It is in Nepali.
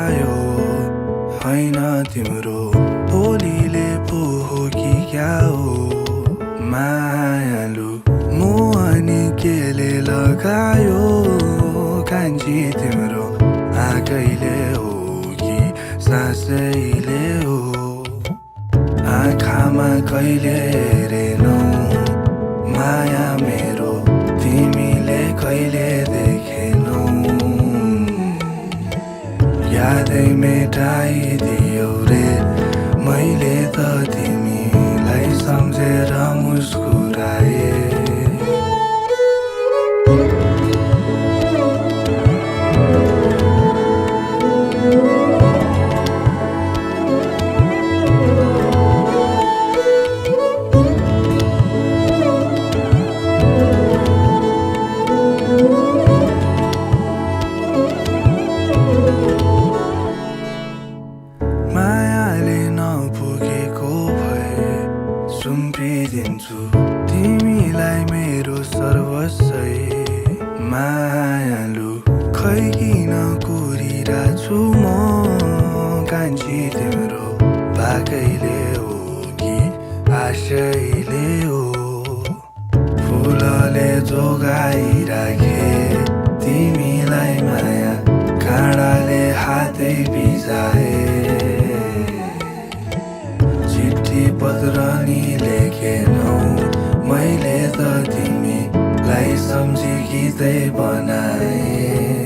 लगायो हैन तिम्रो बोलीले पो हो कि क्या हो मायालु मोहनी केले लगायो कान्छी तिम्रो आँखैले हो कि सासैले हो आँखामा कहिले हेरेनौ माया मेरो तिमीले कहिले देखेनौ यादै मेटाइदियौ रे मैले त तिमीलाई सम्झेर मुस्कुराए मायाले नपुगेको भए सुम्पिदिन्छु तिमीलाई मेरो सर्वस्व मायालु खै किन कुरिरहेछु म कान्छी तिम्रो बाकैले हो कि आशैले हो फुलले जोगाइराखे तिमीलाई माया काँडाले हातै भिजाए चिठी पत्र नि लेखेनौ मैले त तिमीलाई सम्झी गीतै बनाए